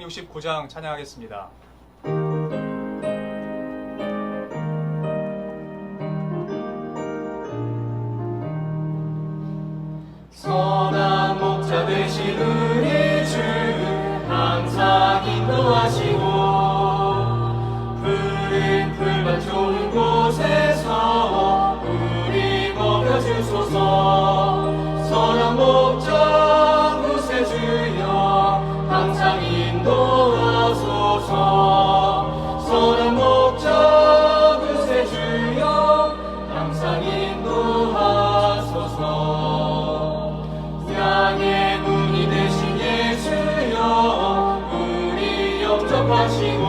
269장 찬양하겠습니다. 선한 목자 되신 우리 주 항상 인도하시고 푸른 풀밭 좋은 곳에서 우리 먹여주소서. 선한 목자 구세주여 항상 인도하소서. 선한 목자 구세주여 항상 인도하소서. 양의 문이 되신 예수여 우리 영접하시고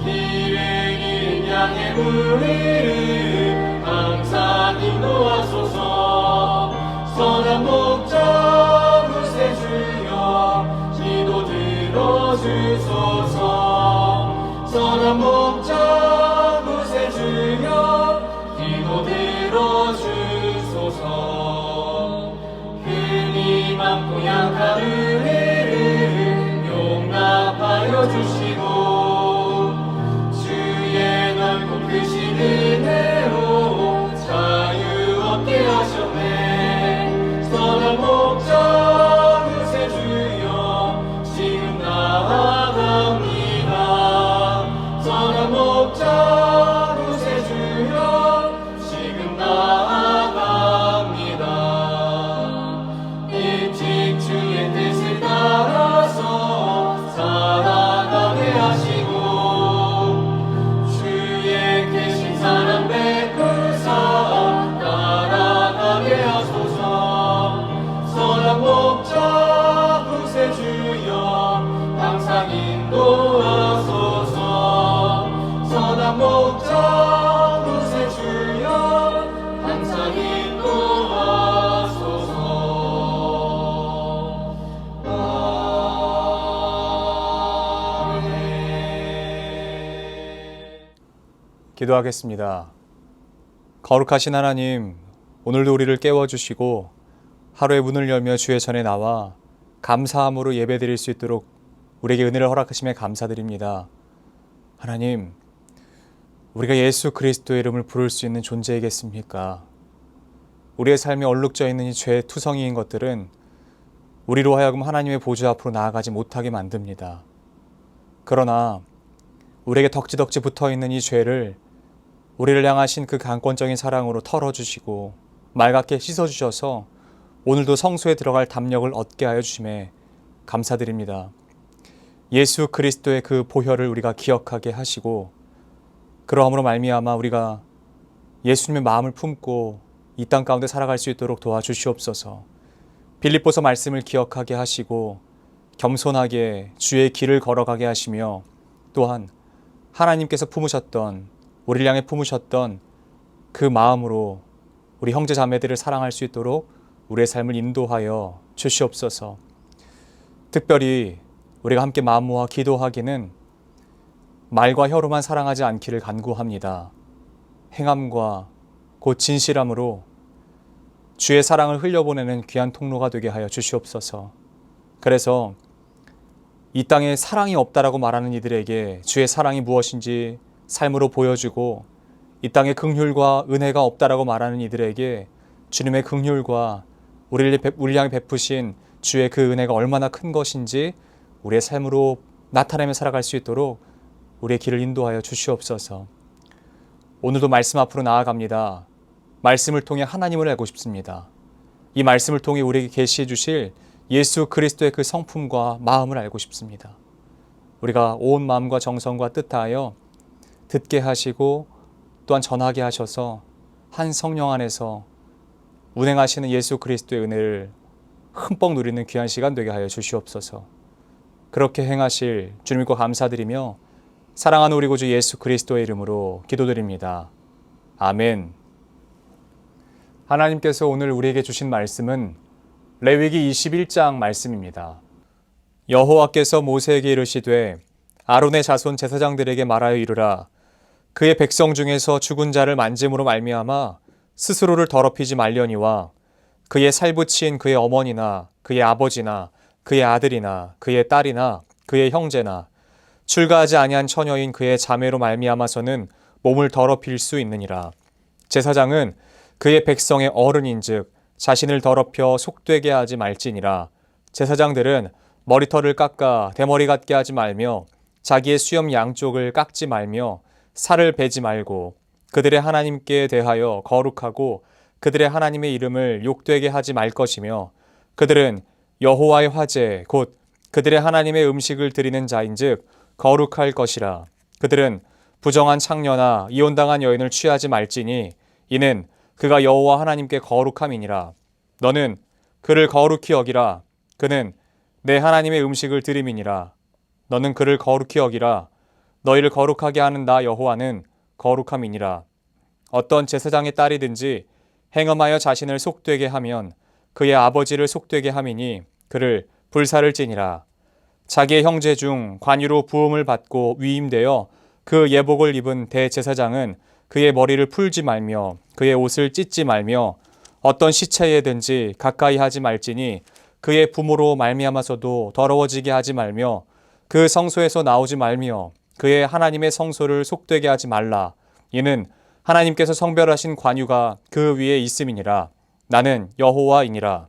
길을 잃은 양의 우리를 항상 인도하소서. 선한 목자 구세주여 기도 들어주소서. 선한 목자 구세주여 기도 들어주소서. 흔히 많고 약한 우리를 용납하여 주시고 주의 넓고 크신 은혜로 자유 얻게 하셨네. 선한 목자 구세주여 지금 나아갑니다. 선한 목자 구세주여 지금 나아갑니다. 일찍 주의 뜻을 따라서 살아가게 하시고 주의 계신 사랑 베푸사 따라가게 하소서. 선한 목자 구세주여 항상 인도하소서. 선한 목자 구세주여 항상 인도하소서. 기도하겠습니다. 거룩하신 하나님, 오늘도 우리를 깨워주시고 하루의 문을 열며 주의 전에 나와 감사함으로 예배드릴 수 있도록 우리에게 은혜를 허락하심에 감사드립니다. 하나님, 우리가 예수 그리스도의 이름을 부를 수 있는 존재이겠습니까? 우리의 삶에 얼룩져 있는 이 죄의 투성이인 것들은 우리로 하여금 하나님의 보좌 앞으로 나아가지 못하게 만듭니다. 그러나 우리에게 덕지덕지 붙어있는 이 죄를 우리를 향하신 그 강권적인 사랑으로 털어주시고 맑게 씻어주셔서 오늘도 성소에 들어갈 담력을 얻게 하여 주심에 감사드립니다. 예수 그리스도의 그 보혈을 우리가 기억하게 하시고 그러함으로 말미암아 우리가 예수님의 마음을 품고 이 땅 가운데 살아갈 수 있도록 도와주시옵소서. 빌립보서 말씀을 기억하게 하시고 겸손하게 주의 길을 걸어가게 하시며 또한 하나님께서 품으셨던 우리를 향해 품으셨던 그 마음으로 우리 형제 자매들을 사랑할 수 있도록 우리의 삶을 인도하여 주시옵소서. 특별히 우리가 함께 마음 모아 기도하기는 말과 혀로만 사랑하지 않기를 간구합니다. 행함과 곧 진실함으로 주의 사랑을 흘려보내는 귀한 통로가 되게 하여 주시옵소서. 그래서 이 땅에 사랑이 없다라고 말하는 이들에게 주의 사랑이 무엇인지 삶으로 보여주고 이 땅에 긍휼과 은혜가 없다라고 말하는 이들에게 주님의 긍휼과 우리를 향해 베푸신 주의 그 은혜가 얼마나 큰 것인지 우리의 삶으로 나타내며 살아갈 수 있도록 우리의 길을 인도하여 주시옵소서. 오늘도 말씀 앞으로 나아갑니다. 말씀을 통해 하나님을 알고 싶습니다. 이 말씀을 통해 우리에게 계시해 주실 예수 그리스도의 그 성품과 마음을 알고 싶습니다. 우리가 온 마음과 정성과 뜻하여 듣게 하시고 또한 전하게 하셔서 한 성령 안에서 운행하시는 예수 그리스도의 은혜를 흠뻑 누리는 귀한 시간 되게 하여 주시옵소서. 그렇게 행하실 주님께 감사드리며 사랑하는 우리 구주 예수 그리스도의 이름으로 기도드립니다. 아멘. 하나님께서 오늘 우리에게 주신 말씀은 레위기 21장 말씀입니다. 여호와께서 모세에게 이르시되 아론의 자손 제사장들에게 말하여 이르라. 그의 백성 중에서 죽은 자를 만짐으로 말미암아 스스로를 더럽히지 말려니와 그의 살붙인 그의 어머니나 그의 아버지나 그의 아들이나 그의 딸이나 그의 형제나 출가하지 아니한 처녀인 그의 자매로 말미암아서는 몸을 더럽힐 수 있느니라. 제사장은 그의 백성의 어른인즉 자신을 더럽혀 속되게 하지 말지니라. 제사장들은 머리털을 깎아 대머리 같게 하지 말며 자기의 수염 양쪽을 깎지 말며 살을 베지 말고 그들의 하나님께 대하여 거룩하고 그들의 하나님의 이름을 욕되게 하지 말 것이며 그들은 여호와의 화제 곧 그들의 하나님의 음식을 드리는 자인즉 거룩할 것이라. 그들은 부정한 창녀나 이혼당한 여인을 취하지 말지니 이는 그가 여호와 하나님께 거룩함이니라. 너는 그를 거룩히 여기라. 그는 내 하나님의 음식을 드림이니라. 너는 그를 거룩히 여기라. 너희를 거룩하게 하는 나 여호와는 거룩함이니라. 어떤 제사장의 딸이든지 행음하여 자신을 속되게 하면 그의 아버지를 속되게 함이니 그를 불사를 지니라. 자기의 형제 중 관유로 부음을 받고 위임되어 그 예복을 입은 대제사장은 그의 머리를 풀지 말며 그의 옷을 찢지 말며 어떤 시체에든지 가까이 하지 말지니 그의 부모로 말미암아서도 더러워지게 하지 말며 그 성소에서 나오지 말며 그의 하나님의 성소를 속되게 하지 말라. 이는 하나님께서 성별하신 관유가 그 위에 있음이니라. 나는 여호와이니라.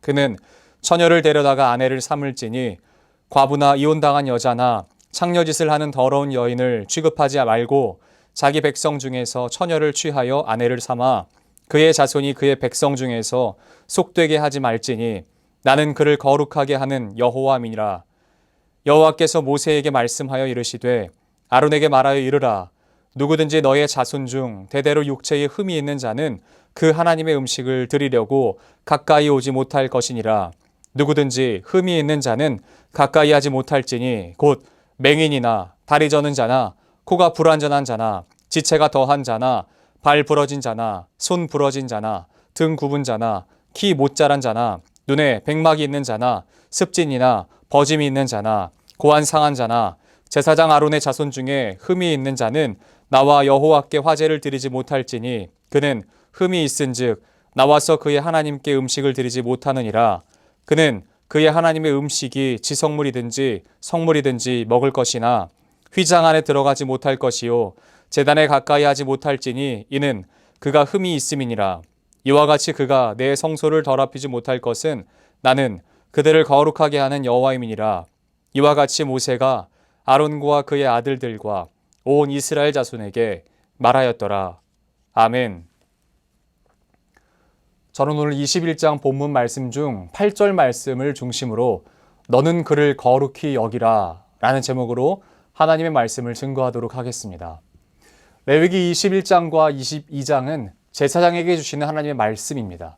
그는 처녀를 데려다가 아내를 삼을지니 과부나 이혼당한 여자나 창녀짓을 하는 더러운 여인을 취급하지 말고 자기 백성 중에서 처녀를 취하여 아내를 삼아 그의 자손이 그의 백성 중에서 속되게 하지 말지니 나는 그를 거룩하게 하는 여호와이니라. 여호와께서 모세에게 말씀하여 이르시되 아론에게 말하여 이르라. 누구든지 너의 자손 중 대대로 육체에 흠이 있는 자는 그 하나님의 음식을 드리려고 가까이 오지 못할 것이니라. 누구든지 흠이 있는 자는 가까이 하지 못할지니 곧 맹인이나 다리 저는 자나 코가 불완전한 자나 지체가 더한 자나 발 부러진 자나 손 부러진 자나 등 굽은 자나 키 못 자란 자나 눈에 백막이 있는 자나 습진이나 버짐이 있는 자나 고안 상한 자나 제사장 아론의 자손 중에 흠이 있는 자는 나와 여호와께 화제를 드리지 못할지니 그는 흠이 있은즉 나와서 그의 하나님께 음식을 드리지 못하느니라. 그는 그의 하나님의 음식이 지성물이든지 성물이든지 먹을 것이나 휘장 안에 들어가지 못할 것이요 제단에 가까이 하지 못할지니 이는 그가 흠이 있음이니라. 이와 같이 그가 내 성소를 더럽히지 못할 것은 나는 그들을 거룩하게 하는 여호와임이니라. 이와 같이 모세가 아론과 그의 아들들과 온 이스라엘 자손에게 말하였더라. 아멘. 저는 오늘 21장 본문 말씀 중 8절 말씀을 중심으로 너는 그를 거룩히 여기라 라는 제목으로 하나님의 말씀을 증거하도록 하겠습니다. 레위기 21장과 22장은 제사장에게 주시는 하나님의 말씀입니다.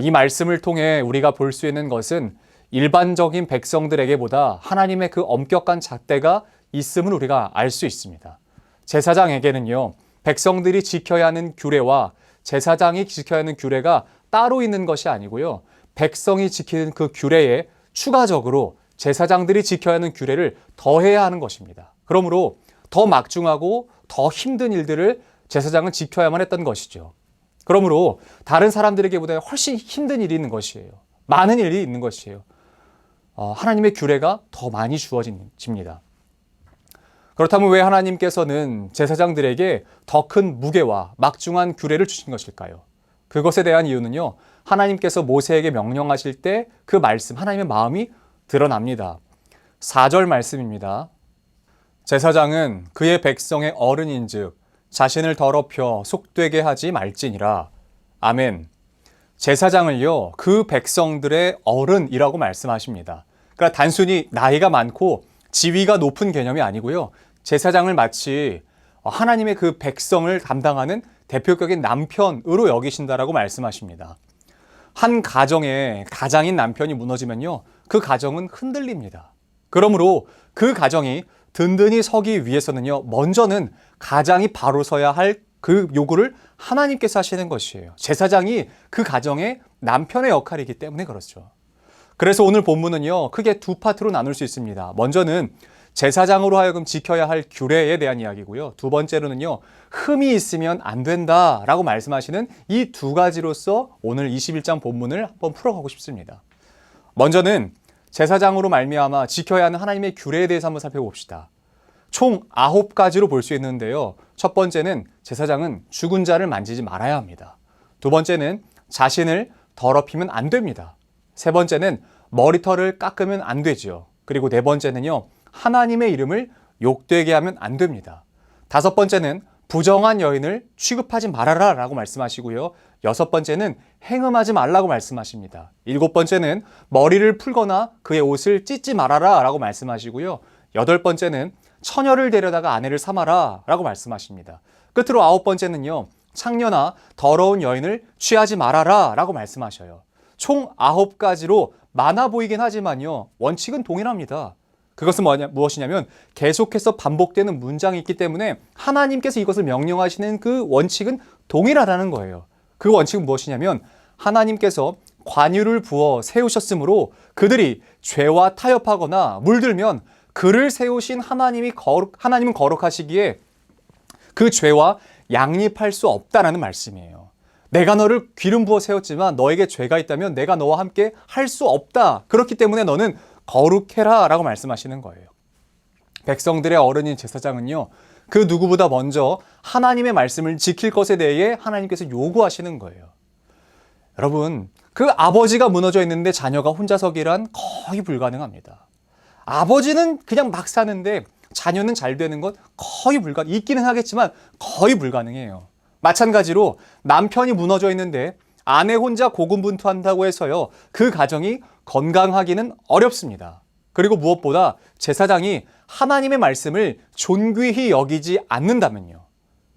이 말씀을 통해 우리가 볼 수 있는 것은 일반적인 백성들에게보다 하나님의 그 엄격한 잣대가 있음을 우리가 알 수 있습니다. 제사장에게는요, 백성들이 지켜야 하는 규례와 제사장이 지켜야 하는 규례가 따로 있는 것이 아니고요, 백성이 지키는 그 규례에 추가적으로 제사장들이 지켜야 하는 규례를 더해야 하는 것입니다. 그러므로 더 막중하고 더 힘든 일들을 제사장은 지켜야만 했던 것이죠. 그러므로 다른 사람들에게보다 훨씬 힘든 일이 있는 것이에요. 많은 일이 있는 것이에요. 하나님의 규례가 더 많이 주어집니다. 그렇다면 왜 하나님께서는 제사장들에게 더 큰 무게와 막중한 규례를 주신 것일까요? 그것에 대한 이유는요, 하나님께서 모세에게 명령하실 때 그 말씀, 하나님의 마음이 드러납니다. 4절 말씀입니다. 제사장은 그의 백성의 어른인즉 자신을 더럽혀 속되게 하지 말지니라. 아멘. 제사장을요, 그 백성들의 어른이라고 말씀하십니다. 그러니까 단순히 나이가 많고 지위가 높은 개념이 아니고요, 제사장을 마치 하나님의 그 백성을 담당하는 대표적인 남편으로 여기신다라고 말씀하십니다. 한 가정에 가장인 남편이 무너지면요, 그 가정은 흔들립니다. 그러므로 그 가정이 든든히 서기 위해서는요, 먼저는 가장이 바로 서야 할 그 요구를 하나님께서 하시는 것이에요. 제사장이 그 가정의 남편의 역할이기 때문에 그렇죠. 그래서 오늘 본문은요, 크게 두 파트로 나눌 수 있습니다. 먼저는 제사장으로 하여금 지켜야 할 규례에 대한 이야기고요. 두 번째로는요, 흠이 있으면 안 된다라고 말씀하시는 이 두 가지로서 오늘 21장 본문을 한번 풀어가고 싶습니다. 먼저는 제사장으로 말미암아 지켜야 하는 하나님의 규례에 대해서 한번 살펴봅시다. 총 9가지로 볼 수 있는데요. 첫 번째는 제사장은 죽은 자를 만지지 말아야 합니다. 두 번째는 자신을 더럽히면 안 됩니다. 세 번째는 머리털을 깎으면 안 되지요. 그리고 네 번째는요, 하나님의 이름을 욕되게 하면 안 됩니다. 다섯 번째는 부정한 여인을 취급하지 말아라 라고 말씀하시고요. 여섯 번째는 행음하지 말라고 말씀하십니다. 일곱 번째는 머리를 풀거나 그의 옷을 찢지 말아라 라고 말씀하시고요. 여덟 번째는 처녀를 데려다가 아내를 삼아라 라고 말씀하십니다. 끝으로 아홉 번째는요, 창녀나 더러운 여인을 취하지 말아라 라고 말씀하셔요. 총 9가지로 많아 보이긴 하지만요, 원칙은 동일합니다. 그것은 무엇이냐면 계속해서 반복되는 문장이 있기 때문에 하나님께서 이것을 명령하시는 그 원칙은 동일하다는 거예요. 그 원칙은 무엇이냐면 하나님께서 관유를 부어 세우셨으므로 그들이 죄와 타협하거나 물들면 그를 세우신 하나님은 거룩하시기에 그 죄와 양립할 수 없다라는 말씀이에요. 내가 너를 기름 부어 세웠지만 너에게 죄가 있다면 내가 너와 함께 할 수 없다. 그렇기 때문에 너는 거룩해라 라고 말씀하시는 거예요. 백성들의 어른인 제사장은요, 그 누구보다 먼저 하나님의 말씀을 지킬 것에 대해 하나님께서 요구하시는 거예요. 여러분, 그 아버지가 무너져 있는데 자녀가 혼자 서기란 거의 불가능합니다. 아버지는 그냥 막 사는데 자녀는 잘 되는 건 거의 있기는 하겠지만 거의 불가능해요. 마찬가지로 남편이 무너져 있는데 아내 혼자 고군분투한다고 해서요, 그 가정이 건강하기는 어렵습니다. 그리고 무엇보다 제사장이 하나님의 말씀을 존귀히 여기지 않는다면요,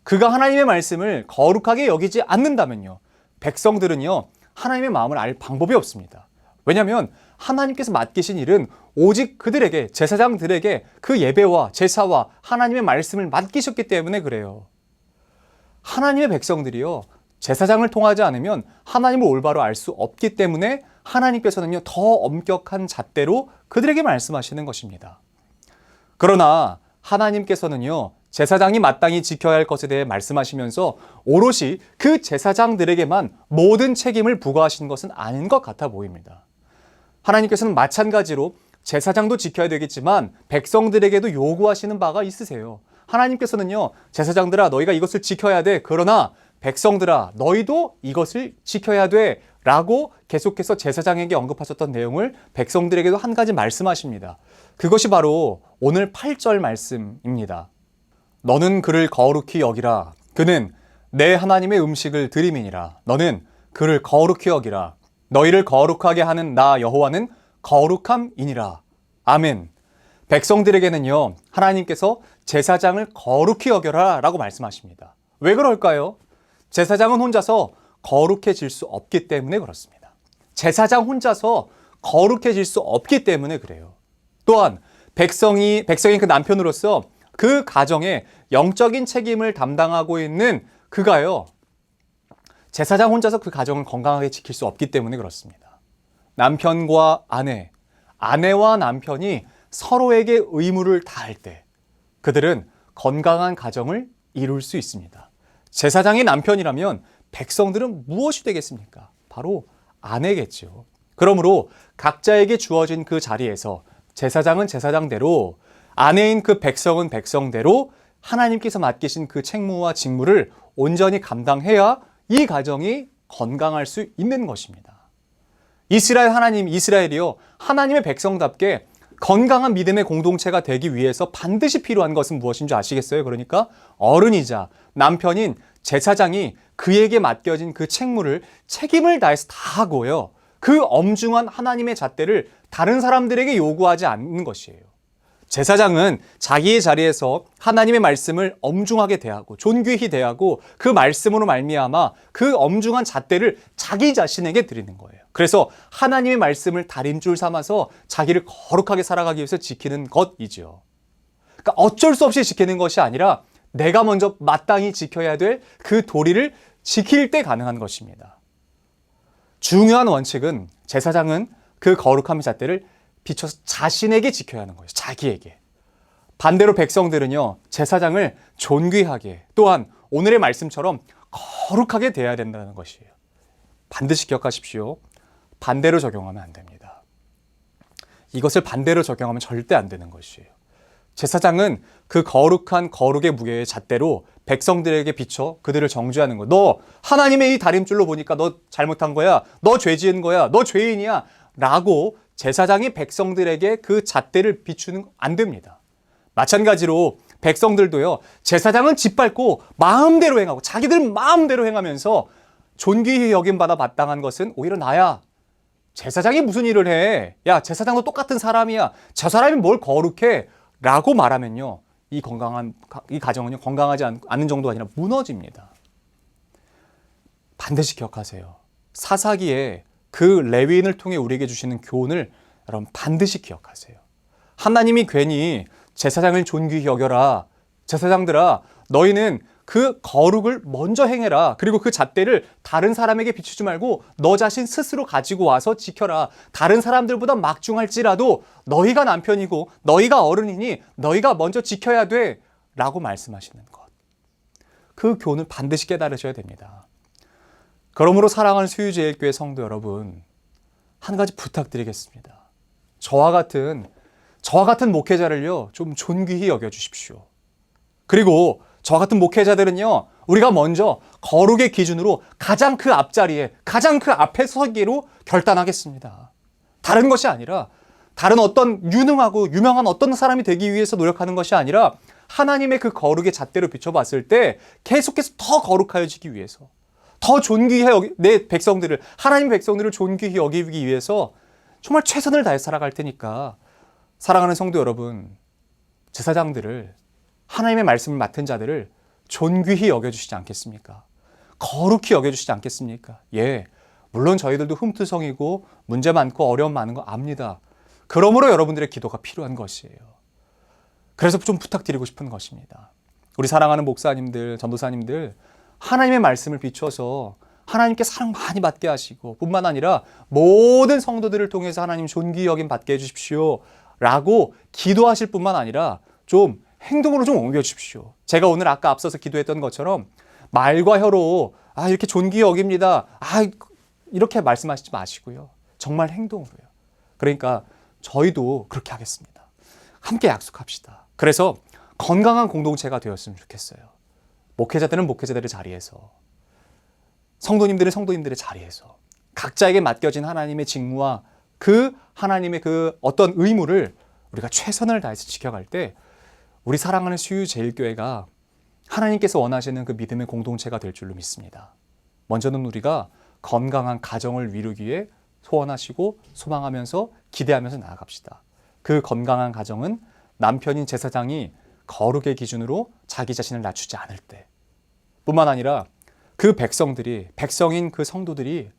그가 하나님의 말씀을 거룩하게 여기지 않는다면요, 백성들은요 하나님의 마음을 알 방법이 없습니다. 왜냐하면 하나님께서 맡기신 일은 오직 그들에게, 제사장들에게 그 예배와 제사와 하나님의 말씀을 맡기셨기 때문에 그래요. 하나님의 백성들이요, 제사장을 통하지 않으면 하나님을 올바로 알 수 없기 때문에 하나님께서는요, 더 엄격한 잣대로 그들에게 말씀하시는 것입니다. 그러나 하나님께서는요, 제사장이 마땅히 지켜야 할 것에 대해 말씀하시면서 오롯이 그 제사장들에게만 모든 책임을 부과하신 것은 아닌 것 같아 보입니다. 하나님께서는 마찬가지로 제사장도 지켜야 되겠지만 백성들에게도 요구하시는 바가 있으세요. 하나님께서는요, 제사장들아 너희가 이것을 지켜야 돼. 그러나 백성들아 너희도 이것을 지켜야 돼 라고 계속해서 제사장에게 언급하셨던 내용을 백성들에게도 한 가지 말씀하십니다. 그것이 바로 오늘 8절 말씀입니다. 너는 그를 거룩히 여기라. 그는 내 하나님의 음식을 드림이니라. 너는 그를 거룩히 여기라. 너희를 거룩하게 하는 나 여호와는 거룩함이니라. 아멘. 백성들에게는요, 하나님께서 제사장을 거룩히 여겨라 라고 말씀하십니다. 왜 그럴까요? 제사장은 혼자서 거룩해질 수 없기 때문에 그렇습니다. 제사장 혼자서 거룩해질 수 없기 때문에 그래요. 또한 백성이 그 남편으로서 그 가정의 영적인 책임을 담당하고 있는 그가요, 제사장 혼자서 그 가정을 건강하게 지킬 수 없기 때문에 그렇습니다. 남편과 아내와 남편이 서로에게 의무를 다할 때 그들은 건강한 가정을 이룰 수 있습니다. 제사장이 남편이라면 백성들은 무엇이 되겠습니까? 바로 아내겠죠. 그러므로 각자에게 주어진 그 자리에서 제사장은 제사장대로, 아내인 그 백성은 백성대로 하나님께서 맡기신 그 책무와 직무를 온전히 감당해야 이 가정이 건강할 수 있는 것입니다. 이스라엘이요, 하나님의 백성답게 건강한 믿음의 공동체가 되기 위해서 반드시 필요한 것은 무엇인지 아시겠어요? 그러니까 어른이자 남편인 제사장이 그에게 맡겨진 그 책임을 다해서 다 하고요, 그 엄중한 하나님의 잣대를 다른 사람들에게 요구하지 않는 것이에요. 제사장은 자기의 자리에서 하나님의 말씀을 엄중하게 대하고 존귀히 대하고 그 말씀으로 말미암아 그 엄중한 잣대를 자기 자신에게 드리는 거예요. 그래서 하나님의 말씀을 다림줄 삼아서 자기를 거룩하게 살아가기 위해서 지키는 것이죠. 그러니까 어쩔 수 없이 지키는 것이 아니라 내가 먼저 마땅히 지켜야 될 그 도리를 지킬 때 가능한 것입니다. 중요한 원칙은 제사장은 그 거룩함의 잣대를 비춰서 자신에게 지켜야 하는 거예요. 자기에게. 반대로 백성들은요, 제사장을 존귀하게, 또한 오늘의 말씀처럼 거룩하게 대해야 된다는 것이에요. 반드시 기억하십시오. 반대로 적용하면 안 됩니다. 이것을 반대로 적용하면 절대 안 되는 것이에요. 제사장은 그 거룩한 거룩의 무게의 잣대로 백성들에게 비춰 그들을 정죄하는 거야. 너 하나님의 이 다림줄로 보니까 너 잘못한 거야. 너 죄 지은 거야. 너 죄인이야. 라고 제사장이 백성들에게 그 잣대를 비추는 거 안 됩니다. 마찬가지로 백성들도요. 제사장은 짓밟고 마음대로 행하고 자기들 마음대로 행하면서 존귀히 여김받아 마땅한 것은 오히려 나야. 제사장이 무슨 일을 해? 야, 제사장도 똑같은 사람이야. 저 사람이 뭘 거룩해? 라고 말하면요. 이 가정은요, 건강하지 않은 정도가 아니라 무너집니다. 반드시 기억하세요. 사사기에 그 레위인을 통해 우리에게 주시는 교훈을 여러분 반드시 기억하세요. 하나님이 괜히 제사장을 존귀히 여겨라. 제사장들아, 너희는 그 거룩을 먼저 행해라. 그리고 그 잣대를 다른 사람에게 비추지 말고 너 자신 스스로 가지고 와서 지켜라. 다른 사람들보다 막중할지라도 너희가 남편이고 너희가 어른이니 너희가 먼저 지켜야 돼. 라고 말씀하시는 것. 그 교훈을 반드시 깨달으셔야 됩니다. 그러므로 사랑하는 수유제일교회 성도 여러분, 한 가지 부탁드리겠습니다. 저와 같은 목회자를요, 좀 존귀히 여겨주십시오. 그리고 저 같은 목회자들은요, 우리가 먼저 거룩의 기준으로 가장 그 앞자리에, 가장 그 앞에 서기로 결단하겠습니다. 다른 것이 아니라, 다른 어떤 유능하고 유명한 어떤 사람이 되기 위해서 노력하는 것이 아니라, 하나님의 그 거룩의 잣대로 비춰봤을 때 계속해서 더 거룩하여지기 위해서, 더 존귀히 내 백성들을, 하나님 백성들을 존귀히 여기기 위해서 정말 최선을 다해 살아갈 테니까, 사랑하는 성도 여러분, 제사장들을, 하나님의 말씀을 맡은 자들을 존귀히 여겨주시지 않겠습니까? 거룩히 여겨주시지 않겠습니까? 예, 물론 저희들도 흠투성이고 문제 많고 어려움 많은 거 압니다. 그러므로 여러분들의 기도가 필요한 것이에요. 그래서 좀 부탁드리고 싶은 것입니다. 우리 사랑하는 목사님들, 전도사님들, 하나님의 말씀을 비춰서 하나님께 사랑 많이 받게 하시고 뿐만 아니라 모든 성도들을 통해서 하나님 존귀히 여김 받게 해주십시오 라고 기도하실 뿐만 아니라 좀 행동으로 좀 옮겨주십시오. 제가 오늘 아까 앞서서 기도했던 것처럼 말과 혀로 이렇게 존귀히 여깁니다. 이렇게 말씀하시지 마시고요. 정말 행동으로요. 그러니까 저희도 그렇게 하겠습니다. 함께 약속합시다. 그래서 건강한 공동체가 되었으면 좋겠어요. 목회자들은 목회자들의 자리에서, 성도님들은 성도님들의 자리에서 각자에게 맡겨진 하나님의 직무와 그 하나님의 그 어떤 의무를 우리가 최선을 다해서 지켜갈 때 우리 사랑하는 수유제일교회가 하나님께서 원하시는 그 믿음의 공동체가 될 줄로 믿습니다. 먼저는 우리가 건강한 가정을 이루기 위해 소원하시고 소망하면서 기대하면서 나아갑시다. 그 건강한 가정은 남편인 제사장이 거룩의 기준으로 자기 자신을 낮추지 않을 때 뿐만 아니라 그 백성인 그 성도들이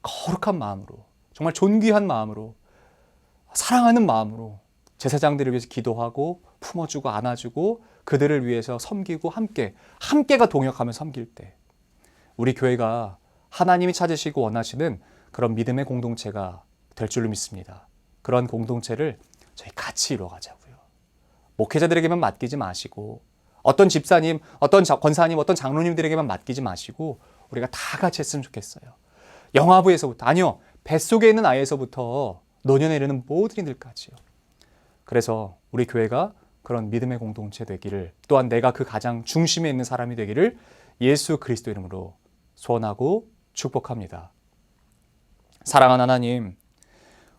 거룩한 마음으로, 정말 존귀한 마음으로, 사랑하는 마음으로 제사장들을 위해서 기도하고 품어주고 안아주고 그들을 위해서 섬기고 함께가 동역하면서 섬길 때 우리 교회가 하나님이 찾으시고 원하시는 그런 믿음의 공동체가 될 줄로 믿습니다. 그런 공동체를 저희 같이 이루어가자고요. 목회자들에게만 맡기지 마시고 어떤 집사님, 어떤 권사님, 어떤 장로님들에게만 맡기지 마시고 우리가 다 같이 했으면 좋겠어요. 영아부에서부터, 아니요, 뱃속에 있는 아이에서부터 노년에 이르는 모든 이들까지요. 그래서 우리 교회가 그런 믿음의 공동체 되기를, 또한 내가 그 가장 중심에 있는 사람이 되기를 예수 그리스도 이름으로 소원하고 축복합니다. 사랑하는 하나님,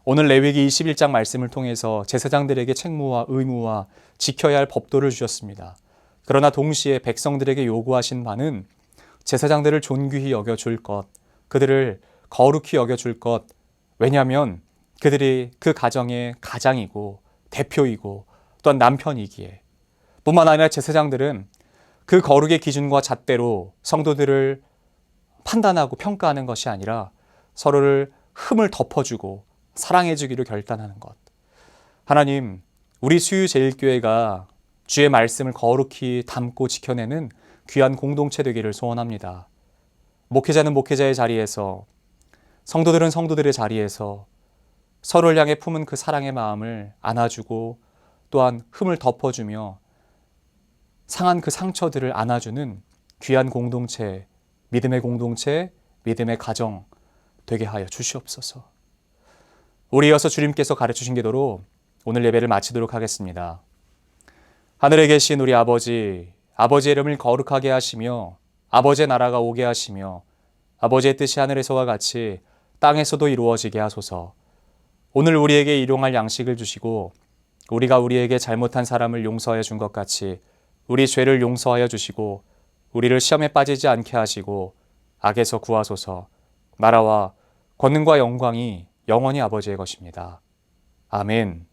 오늘 레위기 21장 말씀을 통해서 제사장들에게 책무와 의무와 지켜야 할 법도를 주셨습니다. 그러나 동시에 백성들에게 요구하신 바는 제사장들을 존귀히 여겨줄 것, 그들을 거룩히 여겨줄 것, 왜냐하면 그들이 그 가정의 가장이고 대표이고 또한 남편이기에, 뿐만 아니라 제사장들은 그 거룩의 기준과 잣대로 성도들을 판단하고 평가하는 것이 아니라 서로를 흠을 덮어주고 사랑해주기로 결단하는 것. 하나님, 우리 수유제일교회가 주의 말씀을 거룩히 담고 지켜내는 귀한 공동체 되기를 소원합니다. 목회자는 목회자의 자리에서, 성도들은 성도들의 자리에서 서로를 향해 품은 그 사랑의 마음을 안아주고 또한 흠을 덮어주며 상한 그 상처들을 안아주는 귀한 공동체, 믿음의 가정 되게 하여 주시옵소서. 우리 이어서 주님께서 가르치신 기도로 오늘 예배를 마치도록 하겠습니다. 하늘에 계신 우리 아버지, 아버지의 이름을 거룩하게 하시며 아버지의 나라가 오게 하시며 아버지의 뜻이 하늘에서와 같이 땅에서도 이루어지게 하소서. 오늘 우리에게 일용할 양식을 주시고 우리가 우리에게 잘못한 사람을 용서하여 준 것 같이 우리 죄를 용서하여 주시고 우리를 시험에 빠지지 않게 하시고 악에서 구하소서. 나라와 권능과 영광이 영원히 아버지의 것입니다. 아멘.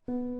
주